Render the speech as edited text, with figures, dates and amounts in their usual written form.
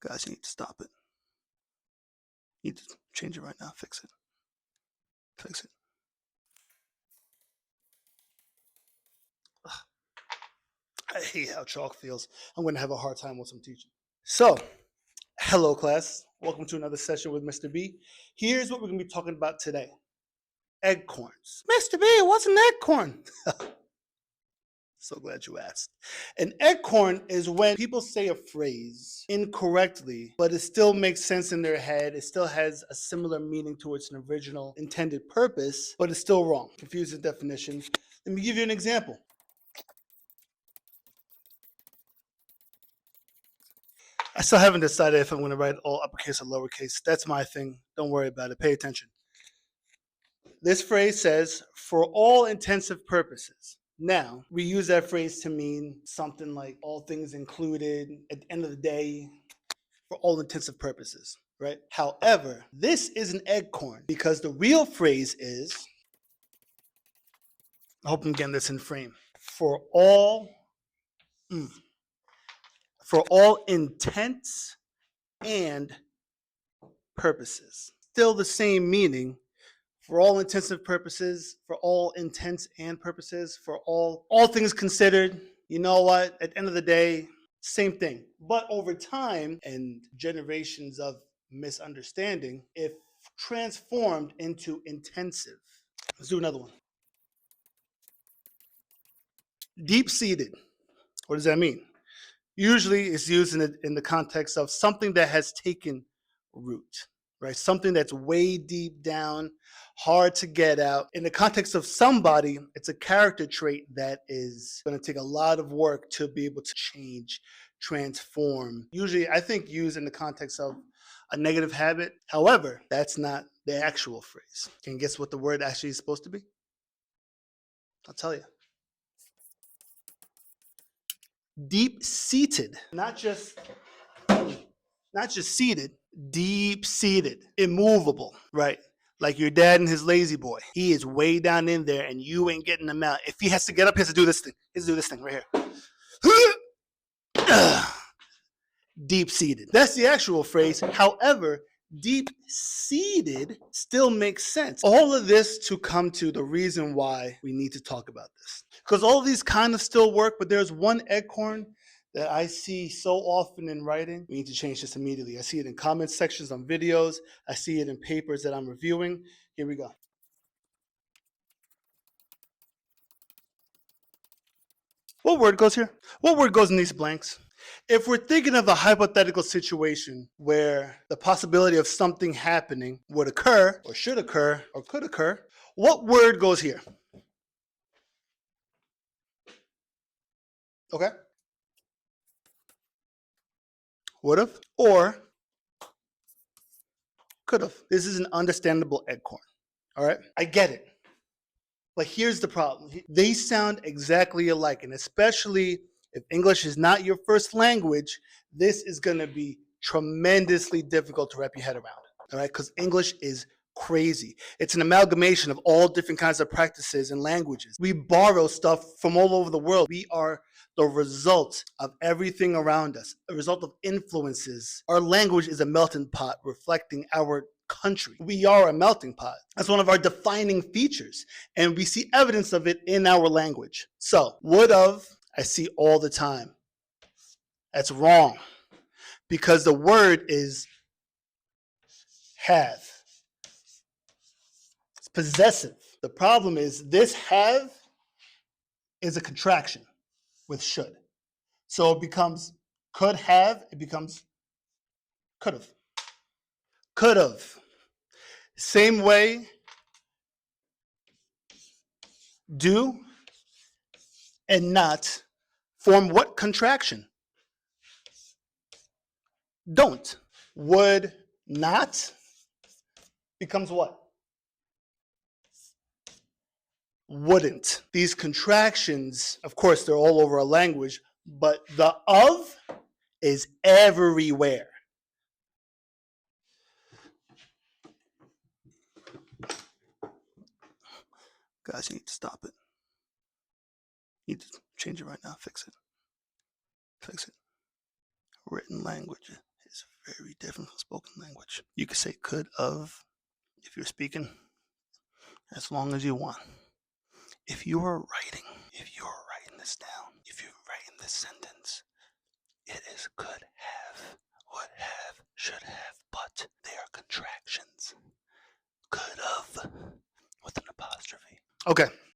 Guys, you need to stop it. You need to change it right now. Fix it. Fix it. I hate how chalk feels. I'm going to have a hard time with some teaching. So, hello, class. Welcome to another session with Mr. B. Here's what we're going to be talking about today. Eggcorns. Mr. B, what's an eggcorn? So glad you asked. An eggcorn is when people say a phrase incorrectly, but it still makes sense in their head. It still has a similar meaning to its original intended purpose, but it's still wrong. Confusing definition. Let me give you an example. I still haven't decided if I'm going to write all uppercase or lowercase. That's my thing. Don't worry about it. Pay attention. This phrase says, for all intensive purposes. Now, we use that phrase to mean something like all things included, at the end of the day, for all intensive purposes, right? However, this is an eggcorn because the real phrase is, I hope I'm getting this in frame, for all intents and purposes. Still the same meaning, for all intensive purposes, for all intents and purposes, for all things considered. You know what? At the end of the day, same thing. But over time and generations of misunderstanding, it transformed into intensive. Let's do another one. Deep-seated. What does that mean? Usually it's used in the context of something that has taken root, right? Something that's way deep down, hard to get out. In the context of somebody, it's a character trait that is going to take a lot of work to be able to change, transform. Usually, I think used in the context of a negative habit. However, that's not the actual phrase. Can you guess what the word actually is supposed to be? I'll tell you. Deep-seated, not just seated, deep-seated, immovable, right? Like your dad and his lazy boy. He is way down in there and you ain't getting him out. If he has to get up, he has to do this thing. He has to do this thing right here. Deep-seated. That's the actual phrase. However, deep-seated still makes sense. All of this to come to the reason why we need to talk about this. Because all of these kind of still work, but there's one eggcorn that I see so often in writing. We need to change this immediately. I see it in comment sections on videos. I see it in papers that I'm reviewing. Here we go. What word goes here? What word goes in these blanks? If we're thinking of a hypothetical situation where the possibility of something happening would occur, or should occur, or could occur, what word goes here? Okay. Would have or could have. This is an understandable eggcorn. All right. I get it. But here's the problem. They sound exactly alike. And especially if English is not your first language, this is going to be tremendously difficult to wrap your head around. All right. Because English is crazy. It's an amalgamation of all different kinds of practices and languages. We borrow stuff from all over the world. We are the result of everything around us, a result of influences. Our language is a melting pot reflecting our country. We are a melting pot. That's one of our defining features, and we see evidence of it in our language. So, would have, I see all the time. That's wrong, because the word is have. It's possessive. The problem is this have is a contraction with should. So it becomes could have, it becomes could have. Could have. Same way, do and not form what contraction? Don't. Would not becomes what? Wouldn't. These contractions, of course, they're all over our language, but the of is everywhere. Guys, you need to stop it. You need to change it right now. Fix it. Fix it. Written language is language. You could say could of if you're speaking as long as you want. If you're writing this down, if you're writing this sentence, it is could have, would have, should have, but they are contractions. Could have with an apostrophe. Okay.